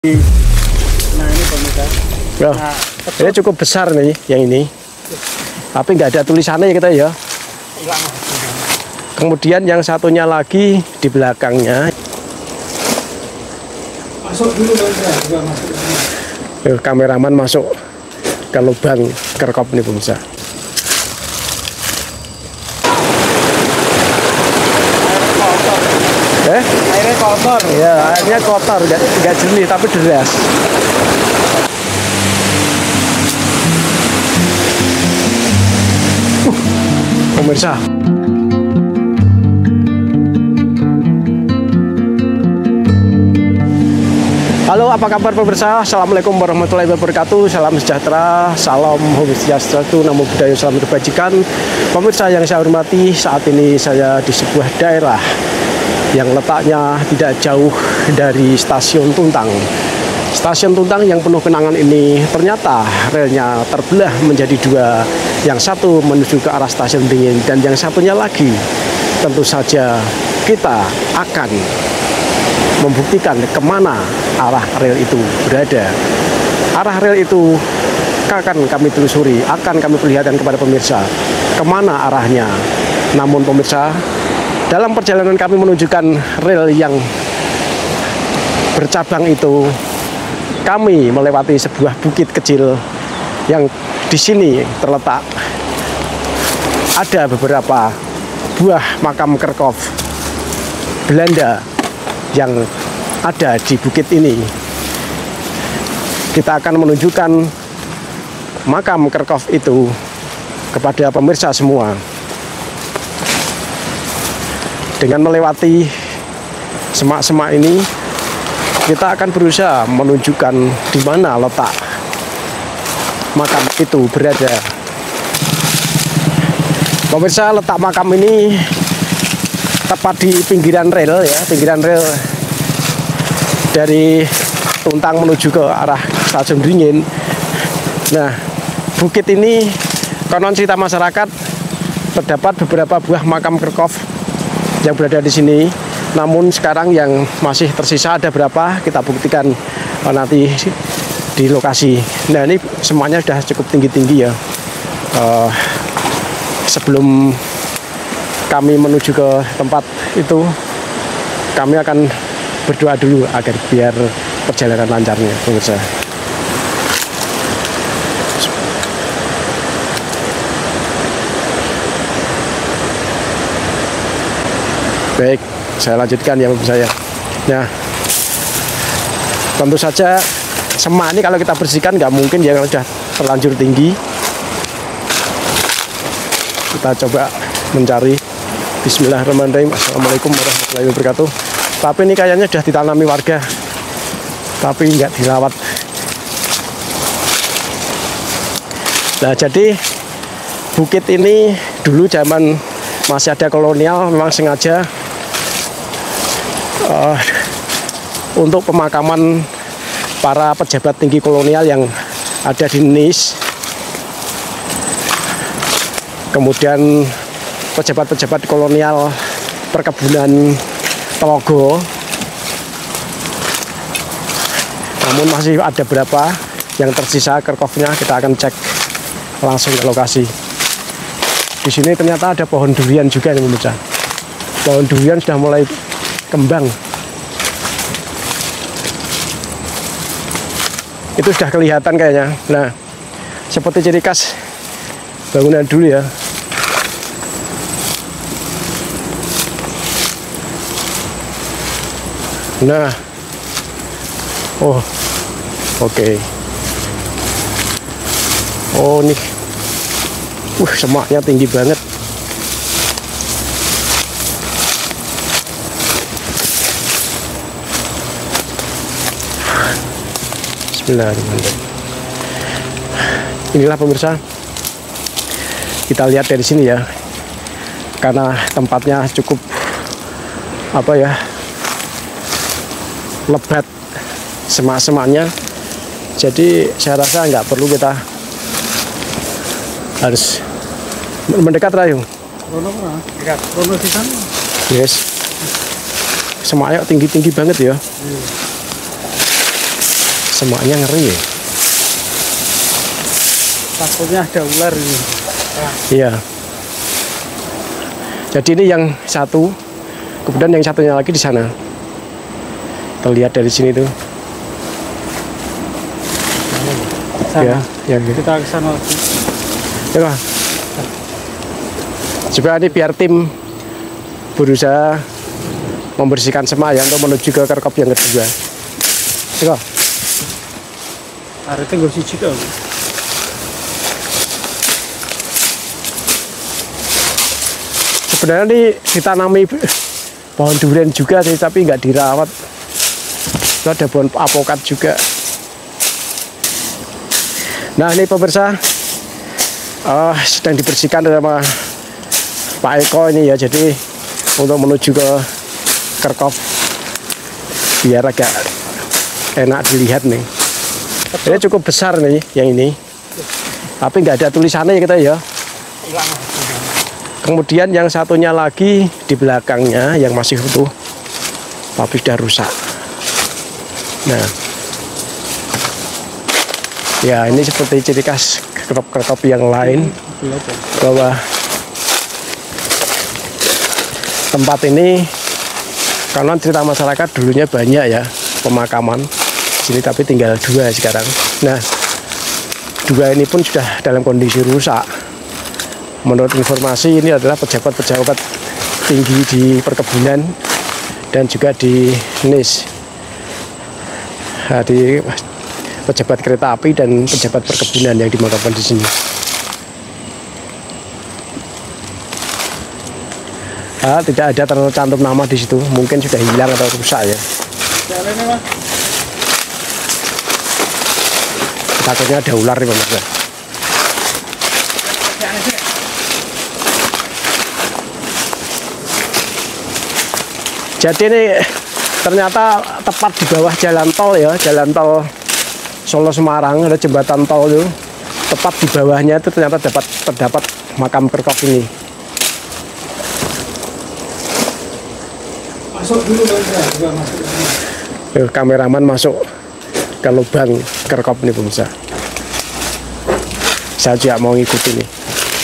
Nah ini pemirsa. Ya, ini cukup besar nih yang ini. Tapi nggak ada tulisannya ya kita ya. Kemudian yang satunya lagi di belakangnya. Masuk dulu dong, masuk. Kameraman masuk ke lubang kerkop nih pemirsa. Airnya kotor. Ya, airnya kotor, nggak jernih tapi deras. Pemirsa. Halo, apa kabar pemirsa? Assalamualaikum warahmatullahi wabarakatuh. Salam sejahtera, salam Om Swastiastu, Namo Buddhaya, salam kebajikan. Pemirsa yang saya hormati, saat ini saya di sebuah daerah yang letaknya tidak jauh dari stasiun Tuntang. Stasiun Tuntang yang penuh kenangan ini ternyata relnya terbelah menjadi dua. Yang satu menuju ke arah stasiun Beringin dan yang satunya lagi tentu saja kita akan membuktikan kemana arah rel itu berada. Arah rel itu akan kami telusuri, akan kami perlihatkan kepada pemirsa kemana arahnya. Namun pemirsa, dalam perjalanan kami menunjukkan rel yang bercabang itu, kami melewati sebuah bukit kecil yang di sini terletak ada beberapa buah makam kerkop Belanda yang ada di bukit ini. Kita akan menunjukkan makam kerkop itu kepada pemirsa semua. Dengan melewati semak-semak ini, kita akan berusaha menunjukkan di mana letak makam itu berada. Pemirsa, letak makam ini tepat di pinggiran rel ya, pinggiran rel dari Tuntang menuju ke arah stasiun Beringin. Nah, bukit ini konon cerita masyarakat terdapat beberapa buah makam kerkop yang berada di sini. Namun sekarang yang masih tersisa ada berapa kita buktikan nanti di lokasi. Nah, ini semuanya sudah cukup tinggi-tinggi ya. Sebelum kami menuju ke tempat itu, kami akan berdoa dulu agar biar perjalanan lancarnya, pemirsa. Baik, saya lanjutkan ya pemirsa ya. Nah, tentu saja semak ini kalau kita bersihkan nggak mungkin ya, kalau sudah terlanjur tinggi. Kita coba mencari. Bismillahirrahmanirrahim. Assalamualaikum warahmatullahi wabarakatuh. Tapi ini kayaknya sudah ditanami warga, tapi nggak dirawat. Nah, jadi bukit ini dulu zaman masih ada kolonial memang sengaja untuk pemakaman para pejabat tinggi kolonial yang ada di Nis. Kemudian pejabat-pejabat kolonial perkebunan Telogo. Namun masih ada berapa yang tersisa kerkopnya, kita akan cek langsung ke lokasi. Di sini ternyata ada pohon durian juga nih pemirsa. Pohon durian sudah mulai kembang. Itu sudah kelihatan kayaknya. Nah, seperti ciri khas bangunan dulu ya. Nah, oh, oke. Oh, nih, semaknya tinggi banget. Bismillahirrahmanirrahim. Inilah pemirsa, kita lihat dari sini ya, karena tempatnya cukup apa ya, lebat semak-semaknya. Jadi saya rasa nggak perlu kita harus mendekat Rayu. Yes. Semaknya tinggi-tinggi banget ya. semuanya ngeri ya. Takutnya ada ular ini. Iya. Jadi ini yang satu, kemudian yang satunya lagi di sana. Terlihat dari sini tuh. Sana. Ya gitu. Kita ke sana lagi. Ya, juga ini biar tim berusaha membersihkan semak ya untuk menuju ke kerkop yang kedua. Coba. Arete nggo siji to. Sebenarnya ini ditanami pohon durian juga sih, tapi nggak dirawat. Itu ada pohon apokat juga. Nah ini pemirsa, sedang dibersihkan sama Pak Eko ini ya, jadi untuk menuju ke kerkop biar agak enak dilihat nih. Ini cukup besar nih yang ini, tapi nggak ada tulisannya ya kita ya. Kemudian yang satunya lagi di belakangnya yang masih utuh, tapi sudah rusak. Nah, ya ini seperti ciri khas kerkop-kerkop yang lain bahwa tempat ini, karena cerita masyarakat dulunya banyak ya pemakaman sini, tapi tinggal 2 sekarang. Nah, 2 ini pun sudah dalam kondisi rusak. Menurut informasi ini adalah pejabat-pejabat tinggi di perkebunan dan juga di NIS, di pejabat kereta api dan pejabat perkebunan yang dimakamkan di sini. Tidak ada tercantum nama di situ, mungkin sudah hilang atau rusak ya. Takutnya ada ular nih pemirsa. Jadi ini ternyata tepat di bawah jalan tol ya, jalan tol Solo Semarang, ada jembatan tol itu. Tepat di bawahnya itu ternyata terdapat makam kerkop ini. Masuk dulu dong, juga masuk. Kameraman masuk ke lubang kerkop ini pemirsa. Saya juga mau ngikutin nih.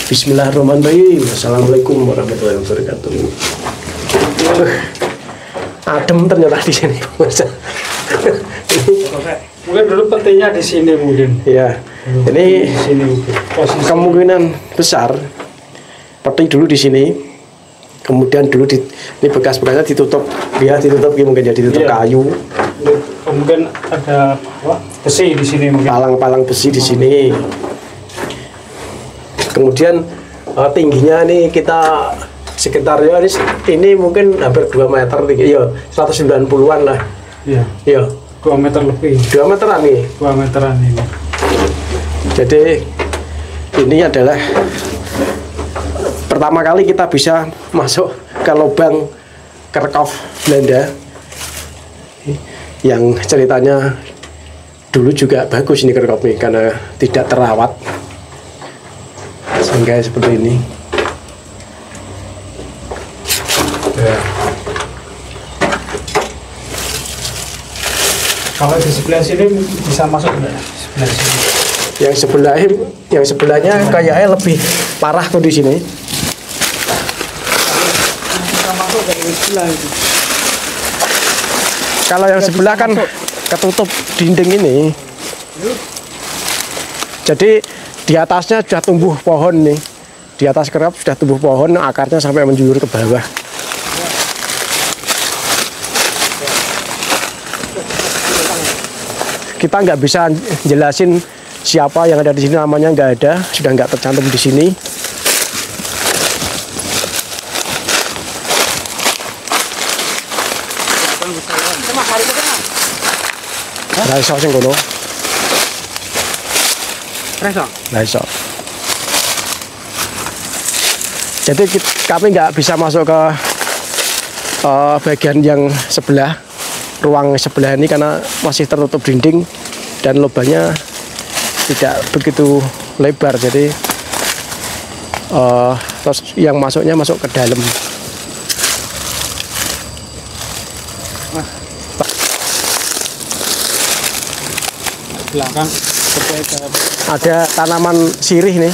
Bismillahirrahmanirrahim. Assalamualaikum warahmatullahi wabarakatuh. Adem ternyata di sini pemirsa. Mungkin dulu pentingnya di sini mungkin. Ya, ini Sini kemungkinan besar peti dulu di sini. Kemudian dulu ini bekas-bekasnya ditutup, ya ditutup, mungkin jadi ditutup kayu. Mungkin ada apa, besi di sini mungkin. Palang-palang besi di sini. Kemudian tingginya nih kita sekitarnya ini mungkin hampir 2 meter tinggi, ya 190-an lah. Iya. Ya. 2 meter lebih. 2 meteran nih. 2 meteran ini. Jadi ini adalah pertama kali kita bisa masuk ke lubang kerkop Belanda yang ceritanya dulu juga bagus ini kerkop ini karena tidak terawat sehingga seperti ini. Ya. Kalau di sebelah sini bisa masuk enggak? Sebelah sini. Yang sebelahnya kayaknya lebih parah tuh di sini. Bisa masuk dari sebelah itu. Kalau yang sebelah kan ketutup dinding ini. Jadi di atasnya sudah tumbuh pohon nih. Di atas kerap sudah tumbuh pohon, akarnya sampai menjulur ke bawah. Kita nggak bisa jelasin siapa yang ada di sini, namanya nggak ada, sudah nggak tercantum di sini. Raiso sing kono. Raiso. Jadi kami nggak bisa masuk ke bagian yang sebelah, ruang sebelah ini karena masih tertutup dinding dan lubangnya tidak begitu lebar. Jadi terus yang masuknya masuk ke dalam. belakang sampai ke Ada tanaman sirih nih,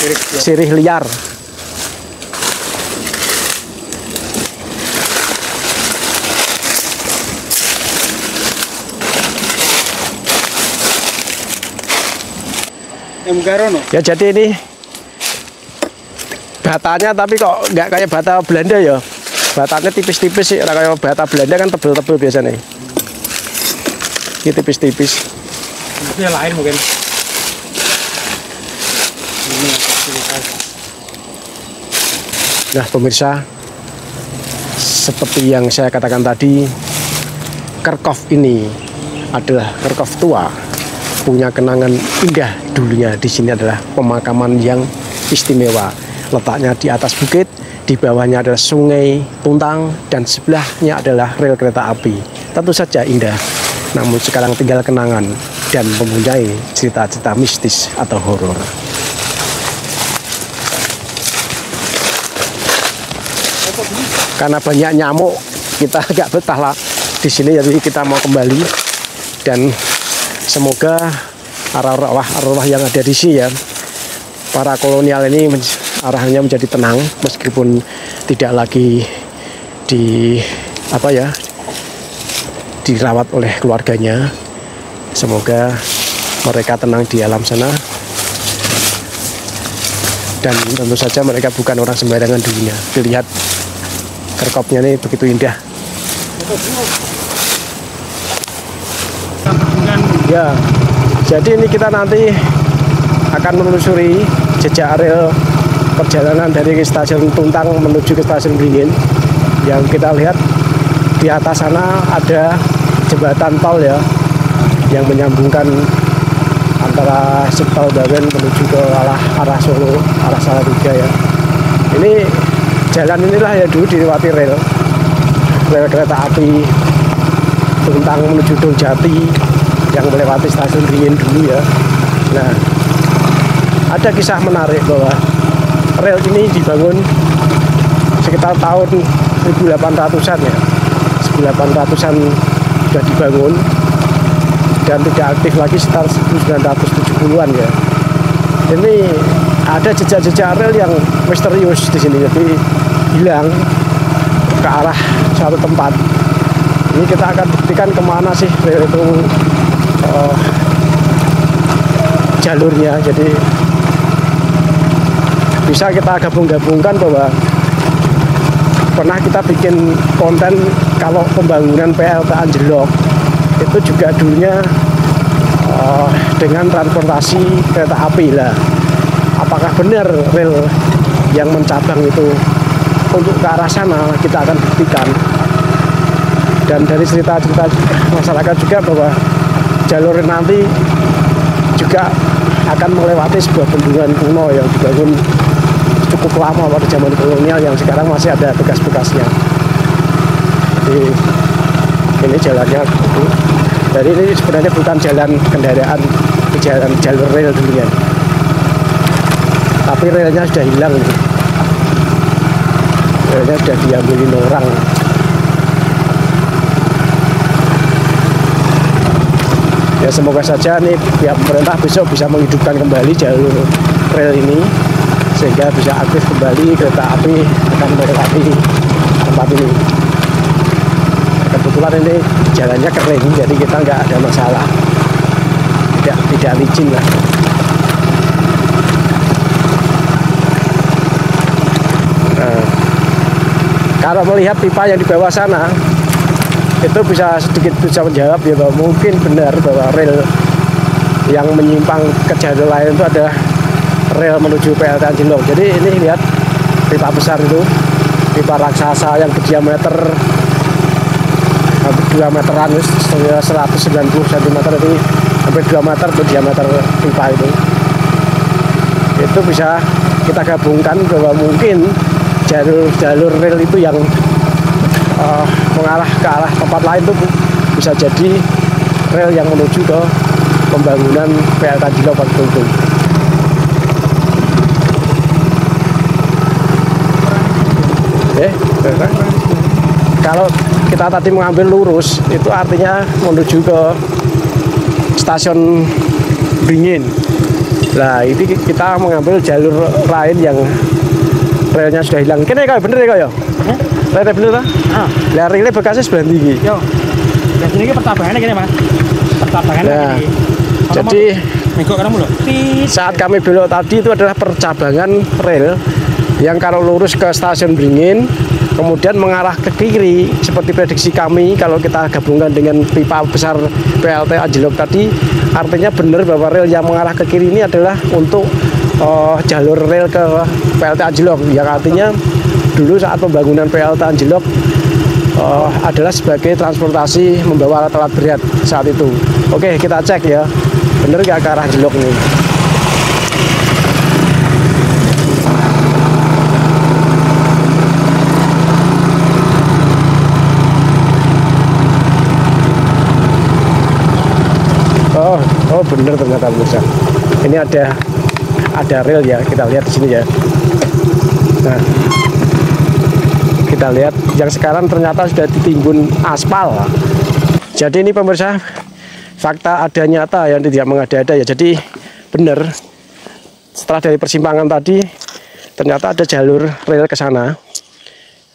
kiri ya. sirih liar. Garono. Ya jadi ini batanya tapi kok nggak kayak bata Belanda ya. Batanya tipis-tipis sih, kayak bata Belanda kan tebel-tebel biasanya. Ini tipis-tipis. Ini lain mungkin. Ini Nah pemirsa, seperti yang saya katakan tadi, Kerkhof ini adalah Kerkhof tua, punya kenangan indah dulunya. Di sini adalah pemakaman yang istimewa, letaknya di atas bukit, di bawahnya adalah sungai Tuntang, dan sebelahnya adalah rel kereta api. Tentu saja indah, namun sekarang tinggal kenangan dan mempunyai cerita-cerita mistis atau horor. Karena banyak nyamuk, kita agak betah lah di sini, jadi kita mau kembali. Dan semoga arwah-arwah yang ada di sini ya, para kolonial ini arahnya menjadi tenang meskipun tidak lagi dirawat oleh keluarganya. Semoga mereka tenang di alam sana, dan tentu saja mereka bukan orang sembarangan dulunya. Dilihat kerkopnya ini begitu indah. Ya, jadi ini kita nanti akan menelusuri jejak rel perjalanan dari stasiun Tuntang menuju ke stasiun Beringin. Yang kita lihat di atas sana ada jembatan tol ya, yang menyambungkan antara Septal Bawen menuju ke arah Solo, arah Salatiga ya. Ini jalan inilah ya dulu dilewati rel kereta api Tuntang menuju Dongjati yang melewati stasiun Beringin dulu ya. Nah, ada kisah menarik bahwa rel ini dibangun sekitar tahun 1800-an ya. 1800-an sudah dibangun dan tidak aktif lagi sekitar 1970-an ya. Ini ada jejak-jejak rel yang misterius di sini, jadi hilang ke arah suatu tempat. Ini kita akan buktikan kemana sih rel itu jalurnya. Jadi bisa kita gabung-gabungkan bahwa pernah kita bikin konten kalau pembangunan PLT Anjelok itu juga dulunya dengan transportasi kereta api lah. Apakah benar rel yang mencabang itu untuk ke arah sana, kita akan buktikan. Dan dari cerita-cerita masyarakat juga bahwa jalur nanti juga akan melewati sebuah bendungan kuno yang dibangun cukup lama pada zaman kolonial, yang sekarang masih ada bekas-bekasnya. Jadi ini jalannya, jadi ini sebenarnya bukan jalan kendaraan, jalur rel dulunya, tapi relnya sudah hilang. Relnya sudah diambilin orang. Ya semoga saja nih pihak pemerintah besok bisa menghidupkan kembali jalur rel ini sehingga bisa aktif kembali kereta api akan melewati tempat ini. Kebetulan ini jalannya kering, jadi kita nggak ada masalah, tidak licin lah. Nah, kalau melihat pipa yang di bawah sana, itu bisa sedikit bisa menjawab ya bahwa mungkin benar bahwa rel yang menyimpang ke jalur lain itu ada rel menuju PLT Anjelok. Jadi ini lihat pipa besar itu, pipa raksasa yang berdiameter hampir 2 meteran, 190 cm, itu hampir 2 meter berdiameter pipa itu. Itu bisa kita gabungkan bahwa mungkin jalur rel itu yang mengarah ke arah tempat lain itu bisa jadi rel yang menuju ke pembangunan PLT Anjelok waktu itu. Kalau kita tadi mengambil lurus, itu artinya menuju ke stasiun Beringin. Nah, ini kita mengambil jalur lain yang relnya sudah hilang. Kene kaya bener ya kaya? Relnya bener ta? Lah relnya bekasnya sebelah tinggi. Yo. Ya sini ki pertambangannya gini, Mas. Pertambangannya Nah, gini. jadi minggu kan mulu. saat kami belok tadi itu adalah percabangan rel yang kalau lurus ke stasiun Beringin kemudian mengarah ke kiri seperti prediksi kami. Kalau kita gabungkan dengan pipa besar PLT Anjlok tadi, artinya benar bahwa rel yang mengarah ke kiri ini adalah untuk jalur rel ke PLT Anjlok, yang artinya dulu saat pembangunan PLT Anjlok adalah sebagai transportasi membawa alat-alat berat saat itu. Oke, kita cek ya, bener nggak ke arah Anjlok nih. Oh bener ternyata pemirsa. Ini ada rel ya, kita lihat di sini ya. Nah, kita lihat yang sekarang ternyata sudah ditimbun aspal. Jadi ini pemirsa, fakta ada nyata yang tidak mengada-ada ya. Jadi bener, setelah dari persimpangan tadi ternyata ada jalur rel ke sana.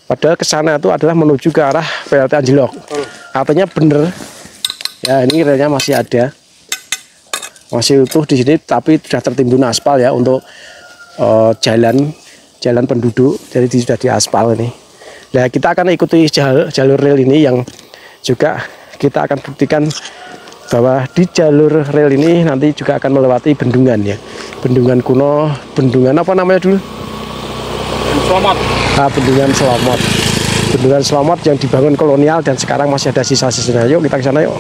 Padahal ke sana itu adalah menuju ke arah PLT Anjlok. Artinya bener. Ya, ini relnya masih ada. Masih utuh di sini, tapi sudah tertimbun aspal ya untuk jalan penduduk. Jadi sudah diaspal ini. Nah, kita akan ikuti jalur rel ini yang juga kita akan buktikan bahwa di jalur rel ini nanti juga akan melewati bendungan ya. Bendungan kuno, bendungan apa namanya dulu? Selamat. Bendungan Selamat. Bendungan Selamat yang dibangun kolonial dan sekarang masih ada sisa-sisanya. Yuk kita ke sana yuk.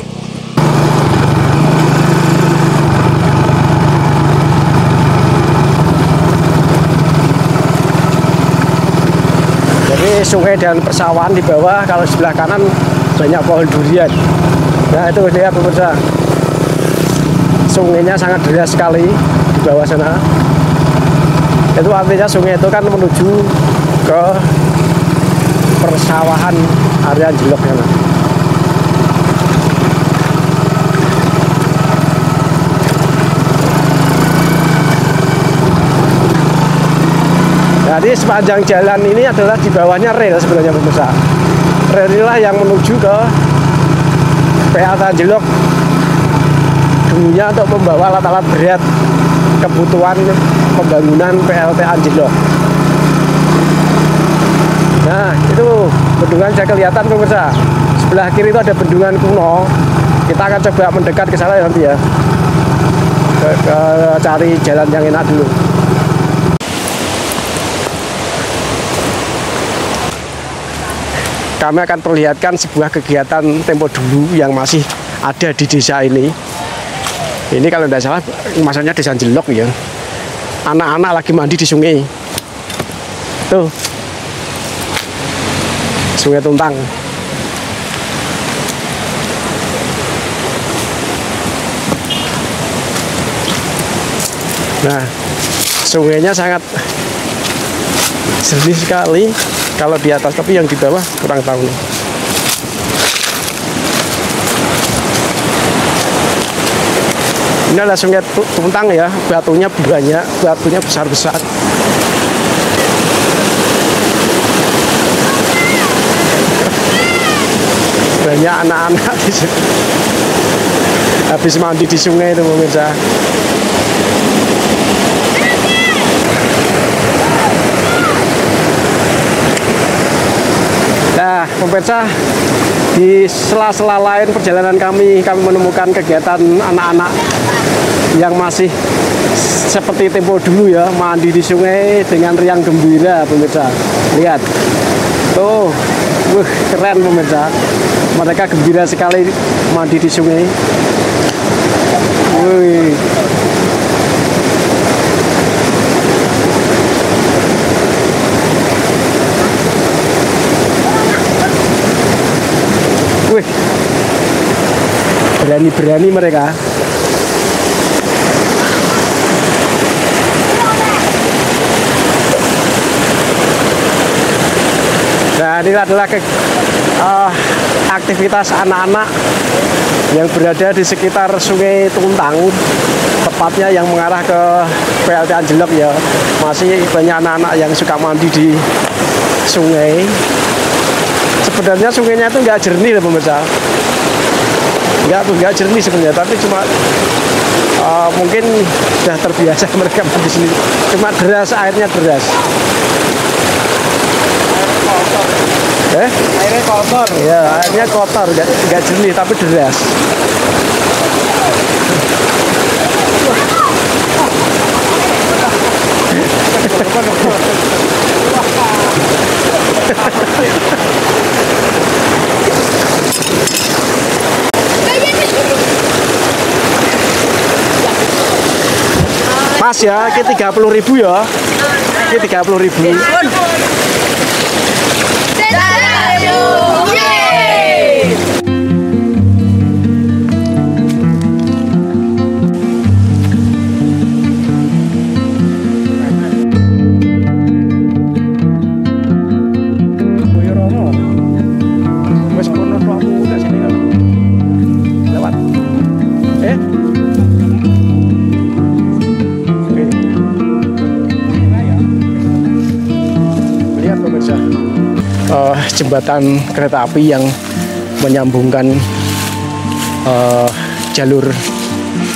Jadi sungai dan persawahan di bawah, kalau sebelah kanan banyak pohon durian. Nah itu lihat pemirsa, sungainya sangat deras sekali di bawah sana. Itu artinya sungai itu kan menuju ke persawahan area Anjlok sana. Jadi sepanjang jalan ini adalah di bawahnya rel sebenarnya pemirsa. Rel inilah yang menuju ke PLT Anjlok, dulunya untuk membawa alat-alat berat kebutuhan pembangunan PLT Anjlok. Nah itu bendungan sudah kelihatan pemirsa. Sebelah kiri itu ada bendungan kuno. Kita akan coba mendekat ke sana nanti ya, cari jalan yang enak dulu. Kami akan perlihatkan sebuah kegiatan tempo dulu yang masih ada di desa ini. Ini kalau tidak salah masanya desa Anjlok ya. Anak-anak lagi mandi di sungai. Tuh. Sungai Tuntang. Nah, sungainya sangat jernih sekali kalau di atas, tapi yang di bawah kurang tahu nih. Ini adalah sungai Tuntang ya, batunya banyak, batunya besar-besar. Banyak anak-anak di sini. Habis mandi di sungai itu pemirsa. Nah, pemirsa, di sela-sela lain perjalanan kami menemukan kegiatan anak-anak yang masih seperti tempo dulu ya, mandi di sungai dengan riang gembira, pemirsa. Lihat, tuh, keren pemirsa. Mereka gembira sekali mandi di sungai. Wih. Wih, berani-berani mereka. Nah, ini adalah aktivitas anak-anak yang berada di sekitar Sungai Tuntang, tepatnya yang mengarah ke PLT Anjelok ya. Masih banyak anak-anak yang suka mandi di sungai. Sebenarnya sungainya itu nggak jernih loh pemirsa, nggak jernih sebenarnya, tapi cuma mungkin sudah terbiasa mereka mandi di sini. Cuma deras, airnya deras. Airnya kotor. Ya, airnya kotor, nggak jernih tapi deras. Mas ya, ini 30.000 ya. Ini 30.000. Jembatan kereta api yang menyambungkan jalur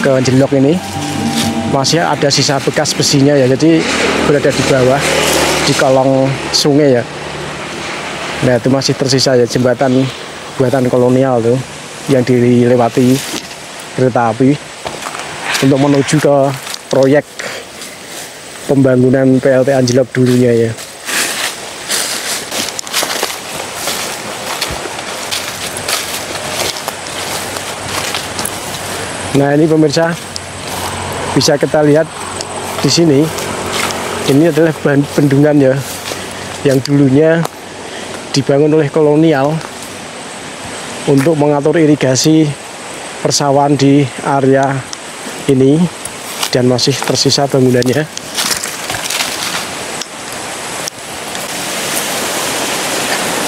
ke Anjelok ini masih ada sisa bekas besinya ya, jadi berada di bawah di kolong sungai ya. Nah, itu masih tersisa ya, jembatan buatan kolonial tuh yang dilewati kereta api untuk menuju ke proyek pembangunan PLT Anjelok dulunya ya. Nah, ini pemirsa, bisa kita lihat di sini. Ini adalah bendungan ya, yang dulunya dibangun oleh kolonial untuk mengatur irigasi persawahan di area ini, dan masih tersisa bangunannya.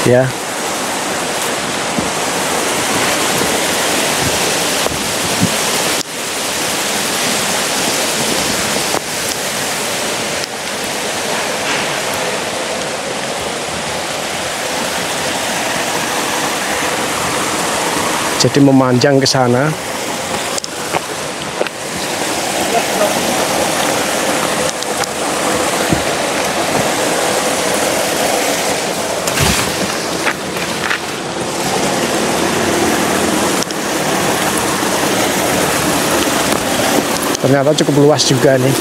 Ya. Jadi memanjang ke sana. Ternyata cukup luas juga nih.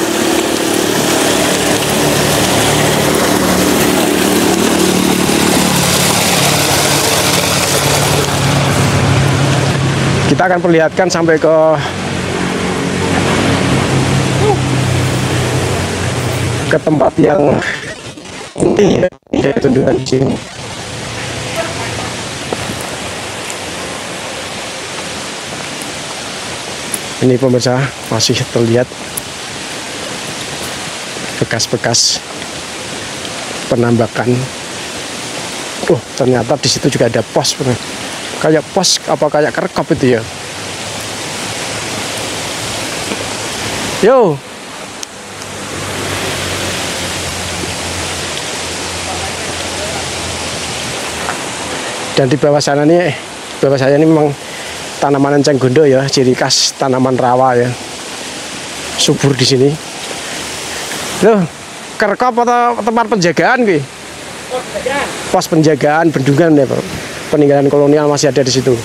Kita akan perlihatkan sampai ke tempat yang inti ya, yaitu di sini. Ini pemirsa, masih terlihat bekas-bekas penambakan. Ternyata di situ juga ada pos. Kayak pos apa kayak kerekop itu ya. Yo. Dan di bawah sana nih, bawah saya ini memang tanaman enceng gondok ya, ciri khas tanaman rawa ya. Subur di sini. Loh, kerekop atau tempat penjagaan gue? Pos penjagaan bendungan ya, Pak. Peninggalan kolonial masih ada di situ.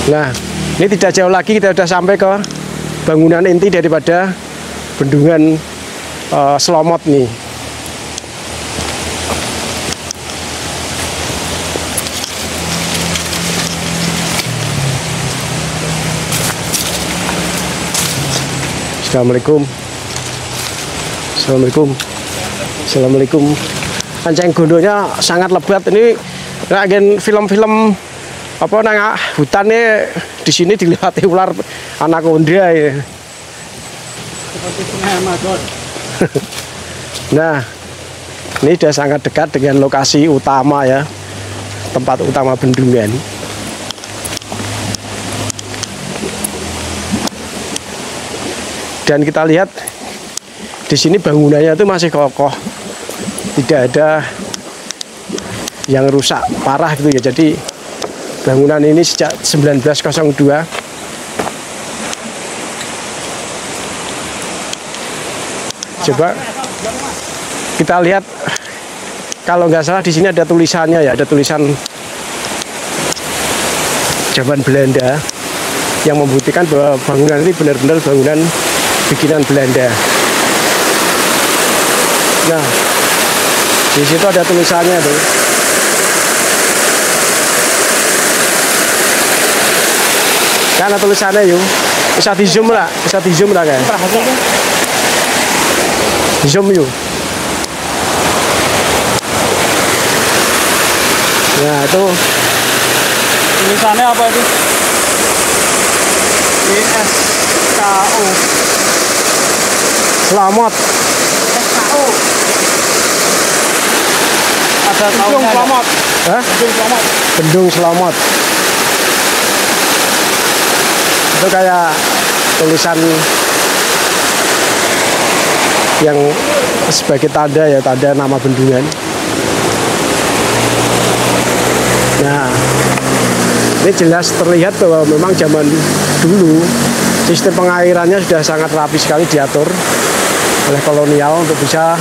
Nah, ini tidak jauh lagi kita sudah sampai ke bangunan inti daripada bendungan Selomot nih. Assalamualaikum. Assalamualaikum. Assalamualaikum. Enceng gondoknya sangat lebat. Ini kayak film-film apa nang hutannya di sini dilewati ular anaconda ya. Seperti sungai Amazon. Nah, Ini sudah sangat dekat dengan lokasi utama ya, tempat utama bendungan. Dan kita lihat di sini bangunannya itu masih kokoh, tidak ada yang rusak parah gitu ya. Jadi bangunan ini sejak 1902. Coba kita lihat, kalau nggak salah di sini ada tulisannya ya, ada tulisan zaman Belanda yang membuktikan bahwa bangunan ini benar-benar bangunan bikinan Belanda. Nah, di situ ada tulisannya tuh. Karena tulisannya yuk, bisa di zoom lah kan? Zoom yuk. Nah itu Tulisannya apa itu? SKO. Selamat. SKO. Ada Bendung Selamat. Hah? Bendung Selamat. Bendung Selamat. Itu kayak tulisan yang sebagai tanda ya, tanda nama bendungan. Nah, ini jelas terlihat bahwa memang zaman dulu sistem pengairannya sudah sangat rapi sekali diatur oleh kolonial untuk bisa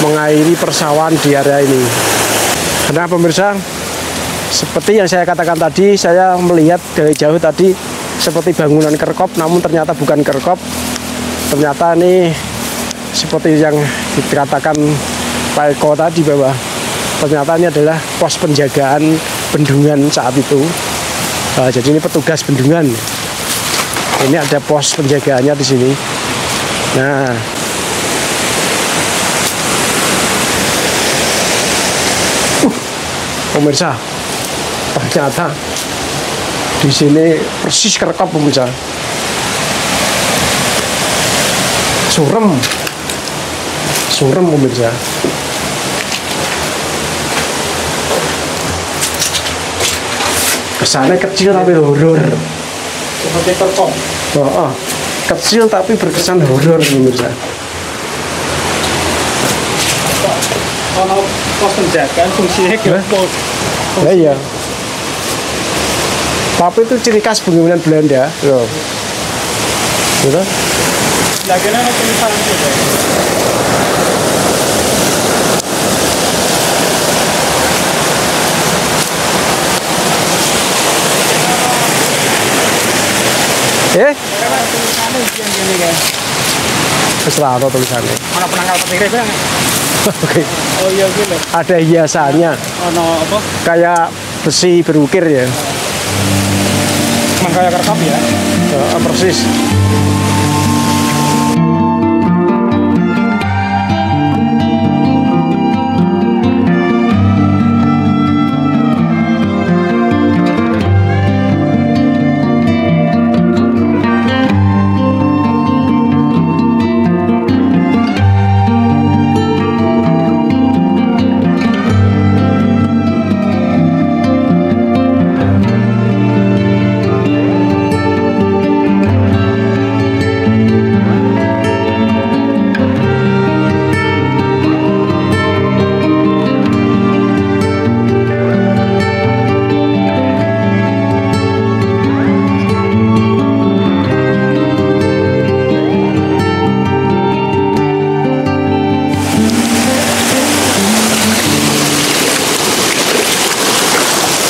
mengairi persawahan di area ini. Karena pemirsa, seperti yang saya katakan tadi, saya melihat dari jauh tadi seperti bangunan kerkop, namun ternyata bukan kerkop. Ternyata ini seperti yang dikatakan Pak Eko tadi, bahwa ternyata ini adalah pos penjagaan bendungan saat itu. Jadi ini petugas bendungan. Ini ada pos penjagaannya di sini. Nah, pemirsa, ternyata di sini persis kerkop pemirsa. Surem pemirsa. Kesannya kecil tapi horor. Seperti kerkop. Oh, kecil tapi berkesan horor pemirsa. Kalau pos penjagaan fungsinya apa? Ya iya. Tapi itu ciri khas bangunan Belanda, loh. Gitu? Lagi ada tulisan itu. Tulisannya gini kan. Terserah atau tulisannya. Mana penangkal petir kan? Oke. Oh iya gitu. Ada hiasannya. Ono apa? Kayak besi berukir ya. Emang kayak kerkop ya? Persis.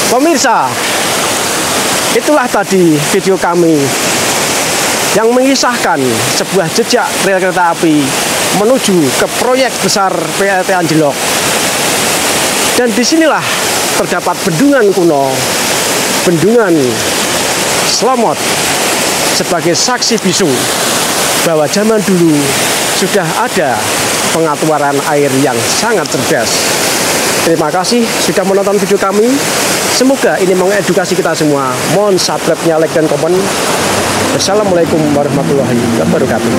Pemirsa, itulah tadi video kami yang mengisahkan sebuah jejak rel kereta api menuju ke proyek besar PLT Anjlok. Dan disinilah terdapat bendungan kuno, bendungan Selamat, sebagai saksi bisu bahwa zaman dulu sudah ada pengaturan air yang sangat cerdas. Terima kasih sudah menonton video kami. Semoga ini mengedukasi kita semua. Mohon subscribe-nya, like dan komen. Wassalamualaikum warahmatullahi wabarakatuh.